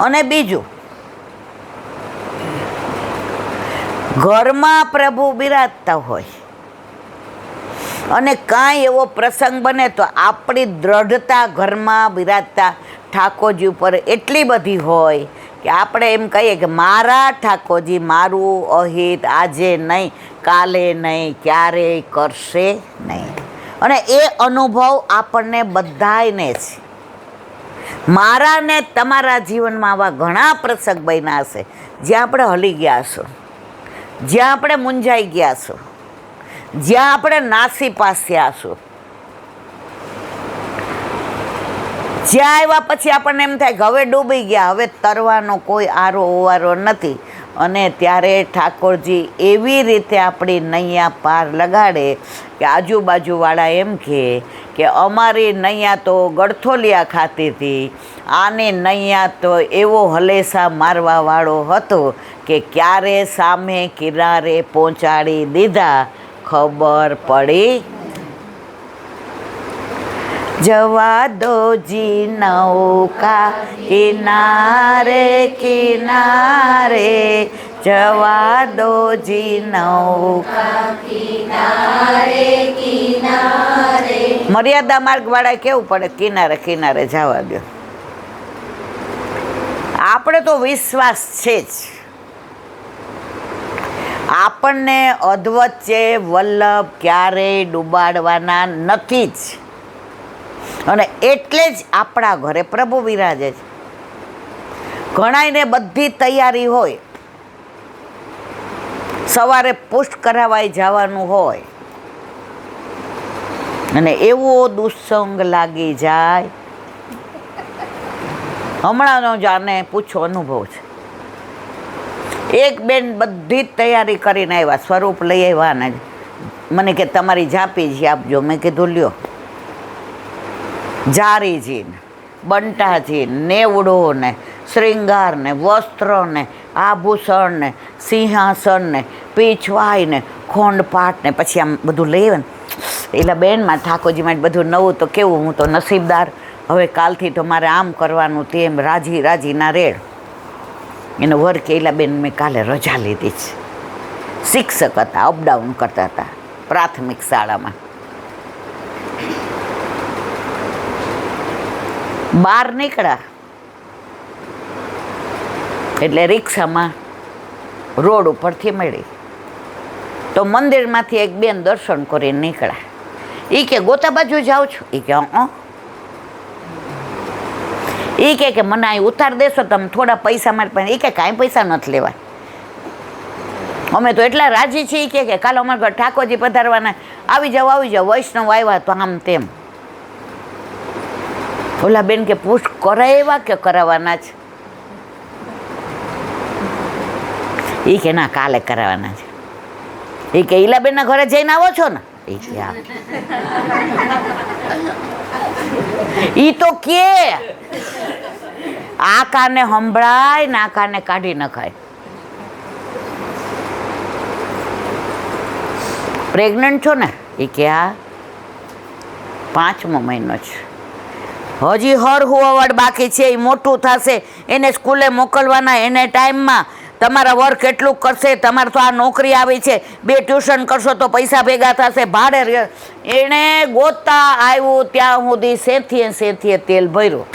અને બીજું, ઘરમાં પ્રભુ બિરાજતા હોય અને કાંઈ એવો પ્રસંગ બને તો આપણી દ્રઢતા ઘરમાં બિરાજતા ઠાકોરજી ઉપર એટલી બધી હોય કે આપણે એમ કહીએ કે મારા ઠાકોરજી મારું અહિત આજે નહીં, કાલે નહીં, ક્યારેય કરશે નહીં. અને એ અનુભવ આપણને બધાયને છે. મારા ને તમારા જીવનમાં આવા ઘણા પ્રસંગ બન્યા હશે જ્યાં આપણે હલી ગયા હશું, જ્યાં આપણે મૂંઝાઈ ગયા હશું, જ્યાં આપણે નાસી પાસ્યા હશું, જ્યાં આવ્યા પછી આપણને એમ થાય કે હવે ડૂબી ગયા, હવે તરવાનો કોઈ આરો ઓવારો નથી. અને ત્યારે ઠાકોરજી એવી રીતે આપણી નૈયા પાર લગાડે કે આજુબાજુવાળા એમ કે અમારી નૈયા તો ગળથોલિયા ખાતી હતી, આની નૈયા તો એવો હલેસા મારવાવાળો હતો કે ક્યારે સામે કિનારે પહોંચાડી દીધા ખબર પડી. જવા દો જી નૌકા કિનારે કિનારે, જવા દો જી નૌકા કિનારે કિનારે. મર્યાદા માર્ગવાળા કેવું પડે, કિનારે કિનારે જવા દો. આપણે તો વિશ્વાસ છે જ, આપણને અધવચ્ચે વલ્લભ ક્યારેય ડૂબાડવાના નથી જ. અને એટલે જ આપણા ઘરે પ્રભુ બિરાજે છે. ઘણાયને બધી તૈયારી હોય, સવારે પુષ્ટ કરાવાય જવાનું હોય અને એવો દુસ્સંગ લાગી જાય. હમણાંનો જાને પૂછો અનુભવ છે. એક બેન બધી જ તૈયારી કરીને આવ્યા, સ્વરૂપ લઈ આવ્યા ને મને કે તમારી ઝાંપી જ આપજો. મેં કીધું લ્યો. જારીજી ને બંટાજી નેવડો ને શ્રૃંગાર ને વસ્ત્ર ને આભૂષણ ને સિંહાસન ને પીછવાઈ ને ખોંડપાટ ને પછી આમ બધું લઈ આવે ને એટલે બેનમાં ઠાકોરજી માટે બધું નવું તો કેવું, હું તો નસીબદાર, હવે કાલથી તો મારે આમ કરવાનું તેમ, રાજી રાજીના રેડ. એનો વર્ક એલા બેન મેં કાલે રજા લીધી છે. શિક્ષક હતા, અપડાઉન કરતા હતા પ્રાથમિક શાળામાં. બહાર નીકળ્યા એટલે રિક્ષામાં રોડ ઉપરથી મળી તો મંદિરમાંથી એક બેન દર્શન કરીને નીકળ્યા. એ કે ગોતા બાજુ જાઉં છું? એ કે એ કે મને અહીં ઉતાર દેશો તમે, થોડા પૈસા મારે પાસે. એ કે કાંઈ પૈસા નથી લેવા, અમે તો એટલા રાજી છીએ કે કાલે અમારા ઘર ઠાકોરજી પધારવાના, આવી જાઓ વૈષ્ણવ આવ્યા તો આમ તેમ. ઓલા બેન કે પુષ્ટ કરાવ્યા કે કરાવવાના છે? એ કે ના કાલે કરાવવાના છે. એ કે ઈલાબેનના ઘરે જઈને આવો છો ને? એ કે હા. ઈ તો કે આ કાને સંભળાય ને આ કાને કાઢી નખાય. પ્રેગ્નન્ટ છો ને? એ કે હા, 5મો મહિનો છે, હજી હર હુવાવડ બાકી છે, એ મોટું થશે, એને સ્કૂલે મોકલવાના, એને ટાઈમમાં તમારા વર્ક એટલું કરશે, તમારે તો આ નોકરી આવી છે, 2 ટ્યુશન કરશો તો પૈસા ભેગા થશે, ભાડે. એણે ગોતતા આવ્યું ત્યાં સુધી સેથીએ તેલ ભર્યું.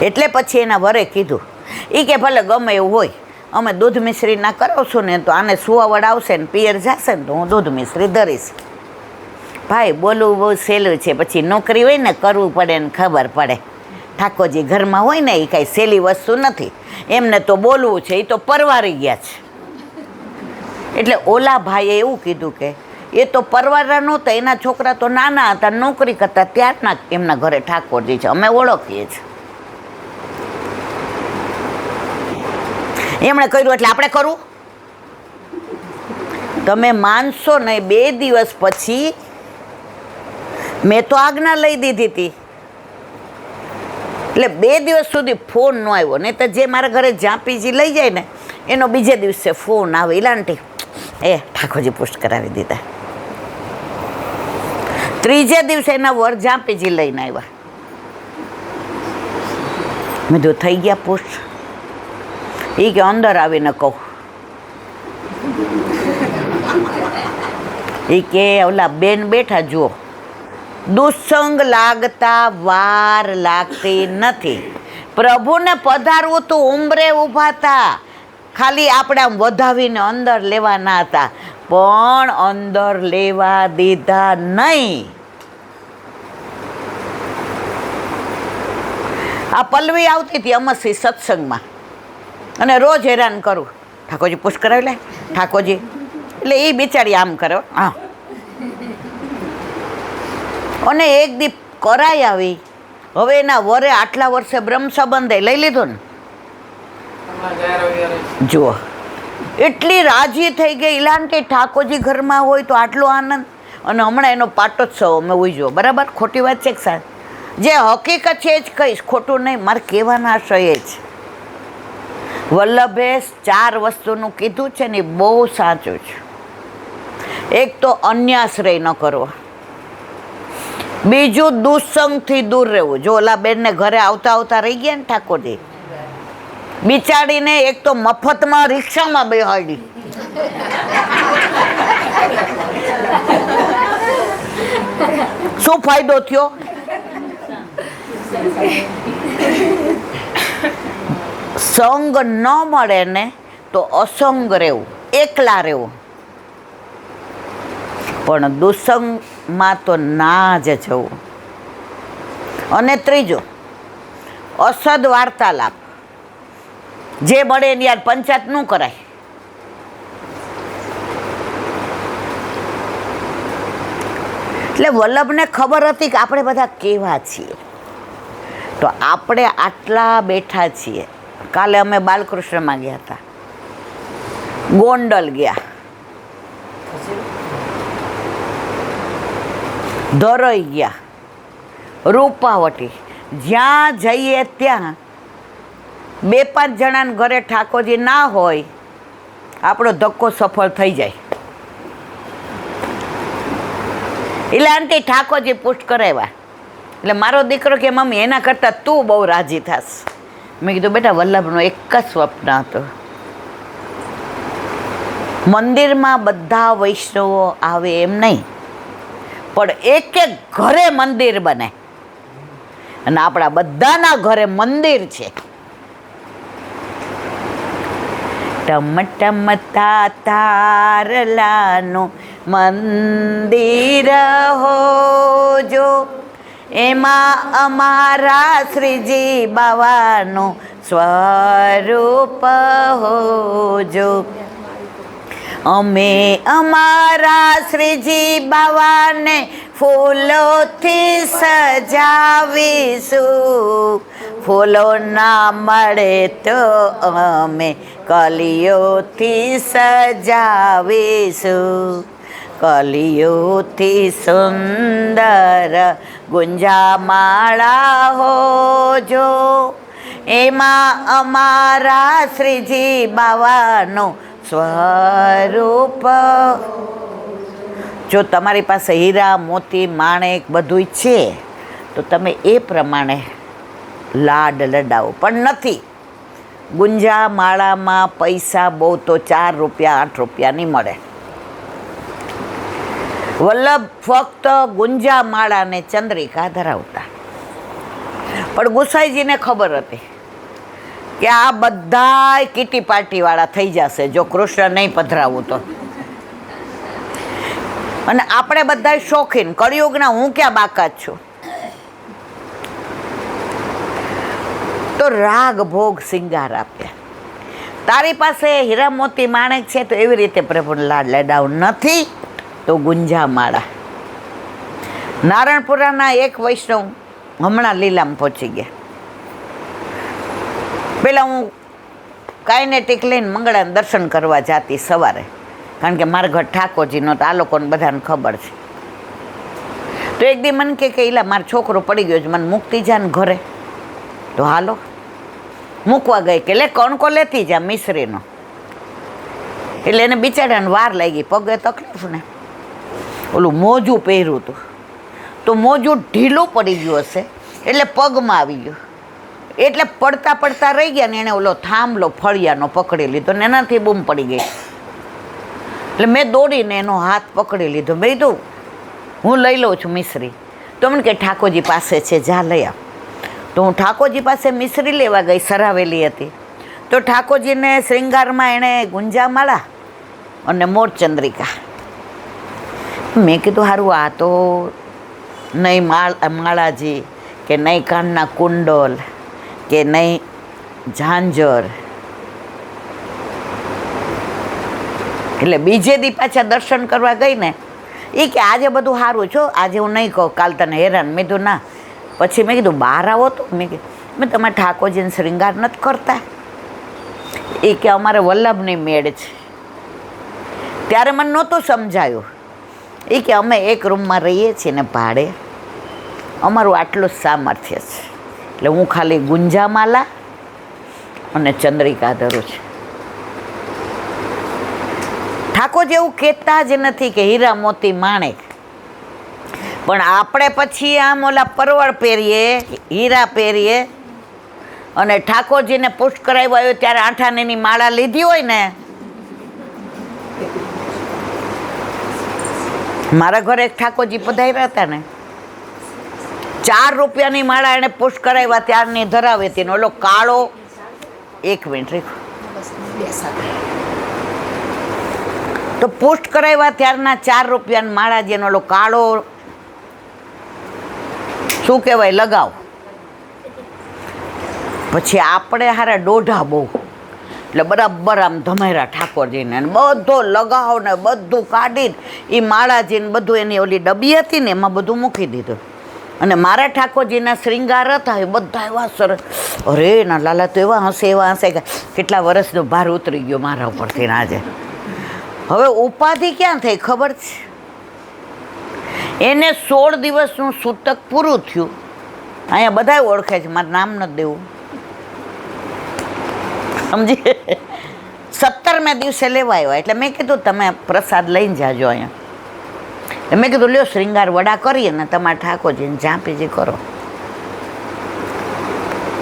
એટલે પછી એના વરે કીધું, એ કે ભલે ગમે એવું હોય, અમે દૂધ મિશ્રી ના કરાવશું ને તો આને સુવાવડ આવશે ને પિયર જશે ને તો હું દૂધ મિશ્રી ધરીશ. ભાઈ બોલવું બહુ સહેલું છે, પછી નોકરી હોય ને કરવું પડે ને ખબર પડે. ઠાકોરજી ઘરમાં હોય ને એ કાંઈ સહેલી વસ્તુ નથી. એમને તો બોલવું છે, એ તો પરવારી ગયા છે. એટલે ઓલા ભાઈએ એવું કીધું કે એ તો પરવારા નહોતા, એના છોકરા તો નાના હતા, નોકરી કરતા, ત્યારના એમના ઘરે ઠાકોરજી છે, અમે ઓળખીએ છીએ. એમણે કર્યું એટલે આપણે કરવું. તમે માનશો ને 2 દિવસ પછી મેં તો આજ્ઞા લઈ દીધી હતી, એટલે 2 દિવસ સુધી ફોન ન આવ્યો. નહીં તો જે મારા ઘરે ઝાંપીજી લઈ જાય ને એનો બીજે દિવસે ફોન આવે, ઇલાંટી ઠાકોરજી પુષ્ટ કરાવી દીધા. ત્રીજે દિવસે એના વર જાપીજી લઈને આવ્યા. મેં તો થઈ ગયા પૂછ. એ કે અંદર આવીને કહું. એ કે ઓલા બેન બેઠા જુઓ, દુસંગ લાગતા વાર લાગતી નથી. પ્રભુને પધારવું તો ઉંમરે ઊભા હતા, ખાલી આપણે આમ વધાવીને અંદર લેવાના હતા, પણ અંદર લેવા દીધા નહીં. આ પલ્લવી આવતી હતી અમરસિંહ સત્સંગમાં, અને રોજ હેરાન કરું, ઠાકોરજી પુશ કરાવી લે, ઠાકોરજી. એટલે એ બિચારી આમ કરે. હા, અને એક દી કરાઈ આવી. હવે એના વરે આટલા વર્ષે બ્રહ્મ સંબંધે લઈ લીધો ને, જુઓ એટલી રાજી થઈ ગઈ. ઇલાંટી ઠાકોરજી ઘરમાં હોય તો આટલો આનંદ. અને હમણાં એનો પાટોત્સવ અમે ઉજવો. બરાબર, ખોટી વાત છે કે સાહેબ? જે હકીકત છે જ કહીશ, ખોટું નહીં. મારે કહેવાના આશય જ વલ્લભે 4 વસ્તુનું કીધું છે ને, એ બહુ સાચું છે. એક તો અન્યાશ્રય ન કરવો, બીજું દુસંગથી દૂર રહેવું. જો ઓલા બેનને ઘરે આવતા આવતા રહી ગયા ને ઠાકોરજી, બિચારીને એક તો મફતમાં રિક્ષામાં બેહાડી. શું ફાયદો થયો? સંગ ન મળે ને તો અસંગ રહેવું, એકલા રહેવું. પણ દુસંગમાં તો ના જ જવું. અને ત્રીજું, અસદ વાર્તાલાપ. જે મળે એની યાર પંચાયત ન કરાય. એટલે વલ્લભને ખબર હતી કે આપણે બધા કેવા છીએ, તો આપણે આટલા બેઠા છીએ. કાલે અમે બાલકૃષ્ણમાં ગયા હતા, ગોંડલ ગયા, ધરોઈ ગયા, રૂપાવટી. જ્યાં જઈએ ત્યાં 2-5 જણાના ઘરે ઠાકોરજી ના હોય, આપણો ધક્કો સફળ થઈ જાય. એટલે આંટી ઠાકોરજી પુષ્ટ કરાવ્યા. એટલે મારો દીકરો કે મમ્મી એના કરતાં તું બહુ રાજી થાશ. મેં કીધું બેટા, વલ્લભનો એક જ સ્વપ્ન હતો, મંદિરમાં બધા વૈષ્ણવો આવે એમ નહીં, પણ એક એક ઘરે મંદિર બને. અને આપણા બધાના ઘરે મંદિર છે. ટમ ટમ તારલાનું મંદિર હોજો, એમાં અમારા શ્રીજી બાવાનું સ્વરૂપ હોજો. અમે અમારા શ્રીજી બાવાને ફૂલોથી સજાવીશું. ફૂલો ના મળે તો અમે કલીઓથી સજાવીશું. કલીઓથી સુંદર ગુંજામાળા હોજો, એમાં અમારા શ્રીજી બાવાનું સ્વરૂપ. જો તમારી પાસે હીરા મોતી માણેક બધું છે તો તમે એ પ્રમાણે લાડ લડાવો. પણ નથી. ગુંજા માળામાં પૈસા બહુ તો 4 રૂપિયા 8 રૂપિયાની મળે. વલ્લભ ફક્ત ગુંજા માળાને ચંદ્રિકા ધરાવતા. પણ ગુસાઈજીને ખબર હતી કે આ બધા કીટી પાર્ટી વાળા થઈ જશે જો કૃષ્ણ નહીં પધરાવું તો. અને આપણે બધા શોખીન, કળિયુગના હું ક્યાં બાકાત છું. તો રાગ ભોગ સિંગાર આપ્યા. તારી પાસે હીરા મોતી માણેક છે તો એવી રીતે પ્રભુને લાડ લડાવ. નથી તો ગુંજા માળા. નારણપુરાના એક વૈષ્ણવ હમણાં લીલામાં પહોંચી ગયા. પહેલાં હું કાઇનેટિક લઈને મંગળાને દર્શન કરવા જાતી સવારે, કારણ કે મારા ઘર ઠાકોરજીનો તો આ લોકોને બધાને ખબર છે. તો એક દી મને કે એલા મારો છોકરો પડી ગયો છે, મને મૂકતી જા ને ઘરે. તો હાલો મૂકવા ગઈ કે લે કણકો લેતી જા મિશ્રીનો. એટલે એને બિચારાને વાર લાગી, પગે તકલીફ ને ઓલું મોજું પહેર્યું હતું. તો મોજું ઢીલું પડી ગયું હશે, એટલે પગમાં આવી ગયું, એટલે પડતા પડતા રહી ગયા ને એણે ઓલો થાંભલો ફળિયાનો પકડી લીધો ને એનાથી બૂમ પડી ગઈ. એટલે મેં દોડીને એનો હાથ પકડી લીધો. મેં કીધું હું લઈ લઉં છું મિશ્રી. તો મને કે ઠાકોરજી પાસે છે, જા લઈ આવ. તો હું ઠાકોરજી પાસે મિશ્રી લેવા ગઈ, સરાવેલી હતી. તો ઠાકોરજીને શ્રૃંગારમાં એણે ગુંજામાળા અને મોરચંદ્રિકા. મેં કીધું સારું આ તો નહીં માળાજી કે નહીં કાનના કુંડલ કે નહીં ઝાંઝર. એટલે બીજે દી પાછા દર્શન કરવા ગઈ ને એ કે આજે બધું સારું છો, આજે હું નહીં કહું, કાલ તને હેરાન. મેં કીધું ના. પછી મેં કીધું બહાર આવો તો મેં તમે ઠાકોરજીને શ્રૃંગાર નથી કરતા? એ કે અમારે વલ્લભની મેળ છે. ત્યારે મને નહોતું સમજાયું. એ કે અમે એક રૂમમાં રહીએ છીએ ને ભાડે, અમારું આટલું જ સામર્થ્ય છે, એટલે હું ખાલી ગુંજામાલા અને ચંદ્રિકા ધરું છું. ઠાકોરજી એવું કહેતા જ નથી કે હીરા મોતી માણેક, પણ આપણે પછી આમ ઓલા પરવળ પહેરીએ, હીરા પહેરીએ અને ઠાકોરજીને પુષ્ટ કરાવ્યા હોય ત્યારે આઠાનેની માળા લીધી હોય ને. મારા ઘરે એક ઠાકોરજી પધાર્યા હતા ને, 4 રૂપિયાની માળા એને પુષ્ટ કરાવ્યા ત્યારની ધરાવે હતી ને ઓલો કાળો, 1 મિનિટ તો પુષ્ટ કરાવ્યા ત્યારના 4 રૂપિયાની માળા જેનો ઓલો કાળો શું કહેવાય લગાવ. પછી આપણે હારા દોઢા બહુ, એટલે બરાબર આમ ધમેરા ઠાકોરજીને બધો લગાવ ને બધું કાઢીને એ માળાજીને બધું એની ઓલી ડબ્બી હતી ને એમાં બધું મૂકી દીધું. અને મારા ઠાકોરજીના શ્રૃંગાર હતા એ બધા એવા સરસ, અરે ના લાલા તો એવા હશે કે કેટલા વર્ષનો ભાર ઉતરી ગયો મારા ઉપરથી ને આજે. હવે ઉપાધિ ક્યાં થઈ ખબર છે? એને 16 દિવસનું સૂતક પૂરું થયું. અહીંયા બધા ઓળખે છે, મારું નામ નથી દેવું, સમજી. 17મે દિવસે લેવા આવ્યા. એટલે મેં કીધું તમે પ્રસાદ લઈને જાજો અહીંયા. મેં કીધું લ્યો શ્રૃંગાર વડા કરીએ ને તમારા ઠાકોરજીને ઝાંપીજી કરો.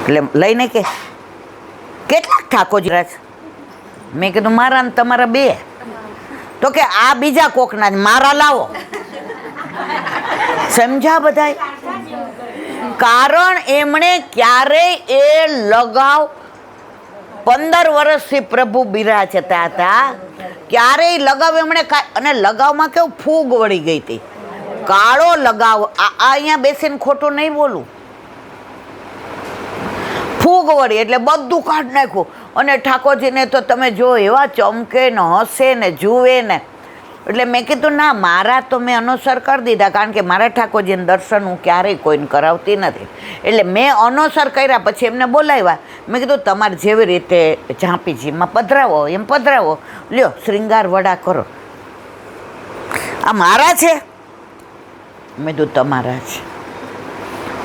એટલે લઈને કે કેટલાક ઠાકોરજી રહે છે? મેં કીધું મારા ને તમારા 2. તો કે આ બીજા કોકના જ મારા લાવો. સમજ્યા બધાય? કારણ એમણે ક્યારેય એ લગાવ 15 વર્ષથી પ્રભુ બિરાજતા હતા, ક્યારેય લગાવ એમણે અને લગાવમાં કેવું ફૂગ વળી ગઈ હતી, કાળો લગાવ. આ અહીંયા બેસીને ખોટું નહીં બોલું, ફૂગ વળી એટલે બધું કાઢી નાખ્યું. અને ઠાકોરજીને તો તમે જો એવા ચમકે ને હસે ને જુએ ને. એટલે મેં કીધું ના, મારા તો મેં અનુસર કરી દીધા, કારણ કે મારા ઠાકોરજીને દર્શન હું ક્યારેય કોઈને કરાવતી નથી. એટલે મેં અનુસર કર્યા. પછી એમને બોલાવ્યા. મેં કીધું તમારે જેવી રીતે ઝાંપીજીમાં પધરાવો એમ પધરાવો, લ્યો શ્રૃંગાર વડા કરો. આ મારા છે? મેં કીધું તમારા છે.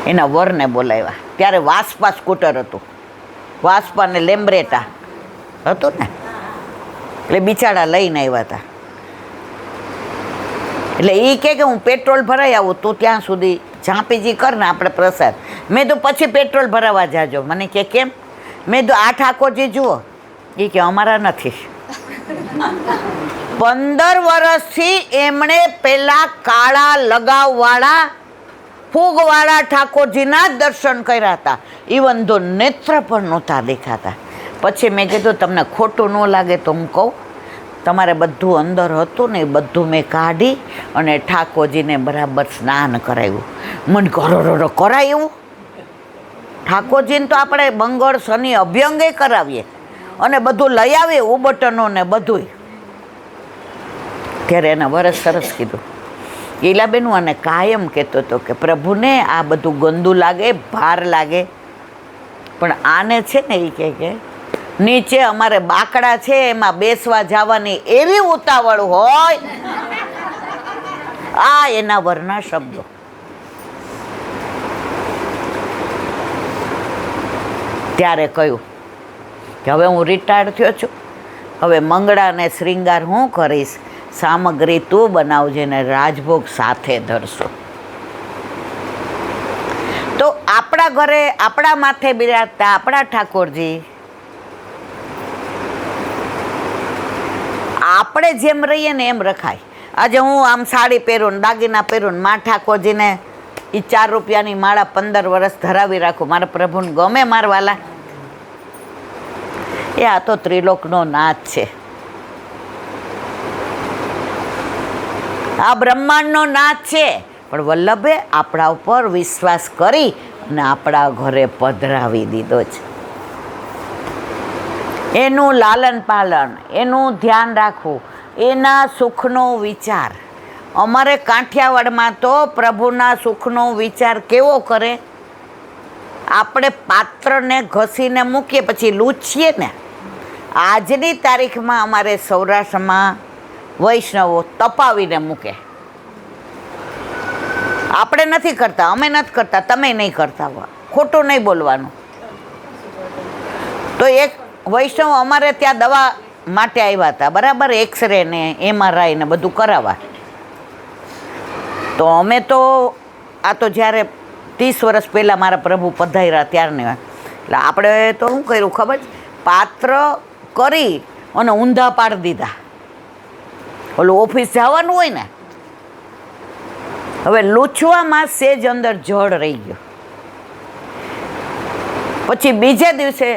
એના વરને બોલાવ્યા. ત્યારે વાસ્પા સ્કૂટર હતું, વાસ્પા ને લેમ્બ્રેટા હતું ને, એટલે બિચારા લઈને આવ્યા હતા. એટલે એ કે હું પેટ્રોલ ભરાઈ આવું, તું ત્યાં સુધી ઝાંપીજી કર ને આપણે પ્રસાદ. મેં તો પછી પેટ્રોલ ભરાવા જાજો. મને કે કેમ? મેં તો આ ઠાકોરજી જુઓ. એ કે અમારા નથી. 15 વર્ષથી એમણે પેલા કાળા લગાવવાળા ફૂગવાળા ઠાકોરજીના જ દર્શન કર્યા હતા. ઇવન તો નેત્ર પણ નહોતા દેખાતા. પછી મેં કીધું તમને ખોટું ન લાગે તો હું કહું, તમારે બધું અંદર હતું ને એ બધું મેં કાઢી અને ઠાકોરજીને બરાબર સ્નાન કરાવ્યું. મને કરોડો કરાય એવું? ઠાકોરજીને તો આપણે મંગળ શનિ અભ્યંગે કરાવીએ અને બધું લઈ આવીએ, ઉબટનો ને બધું. ત્યારે એને વરસ સરસ કીધું. ઈલાબેન અને કાયમ કહેતો હતો કે પ્રભુને આ બધું ગંદુ લાગે, ભાર લાગે, પણ આને છે ને એ કે નીચે અમારે બાકડા છે એમાં બેસવા જવાની એવી ઉતાવળ હોય. આ એના વરના શબ્દો. ત્યારે કહ્યું કે હવે હું રિટાયર્ડ થયો છું, હવે મંગળા ને શ્રૃંગાર હું કરીશ, સામગ્રી તું બનાવજે ને રાજભોગ સાથે ધરશો. તો આપણા ઘરે આપણા માથે બિરાજતા આપણા ઠાકોરજી આપણે જેમ રહીએ ને એમ રખાય. આજે હું આમ સાડી પહેરું ને દાગીના પહેરું ને મા ઠાકોરજીને એ 4 રૂપિયાની માળા 15 વર્ષ ધરાવી રાખું, મારા પ્રભુને ગમે મારવાલા? એ આ તો ત્રિલોકનો નાથ છે, આ બ્રહ્માંડનો નાથ છે. પણ વલ્લભે આપણા ઉપર વિશ્વાસ કરી અને આપણા ઘરે પધરાવી દીધો છે. એનું લાલન પાલન, એનું ધ્યાન રાખવું, એના સુખનો વિચાર. અમારે કાઠિયાવાડમાં તો પ્રભુના સુખનો વિચાર કેવો કરે, આપણે પાત્રને ઘસીને મૂકીએ પછી લૂછીએ ને. આજની તારીખમાં અમારે સૌરાષ્ટ્રમાં વૈષ્ણવો તપાવીને મૂકે. આપણે નથી કરતા, અમે નથી કરતા, તમે નહીં કરતા, ખોટું નહીં બોલવાનું. તો એક વૈષ્ણવ અમારે ત્યાં દવા માટે આવ્યા હતા, બરાબર, એક્સરે ને MRI ને બધું કરાવવા. તો અમે તો આ તો જ્યારે 30 વર્ષ પહેલાં મારા પ્રભુ પધાર્યા ત્યારને, એટલે આપણે તો શું કર્યું ખબર છે, પાત્ર કરી અને ઊંધા પાડી દીધા. ઓલું ઓફિસ જવાનું હોય ને, હવે લૂછવામાં સેજ અંદર જળ રહી ગયો. પછી બીજે દિવસે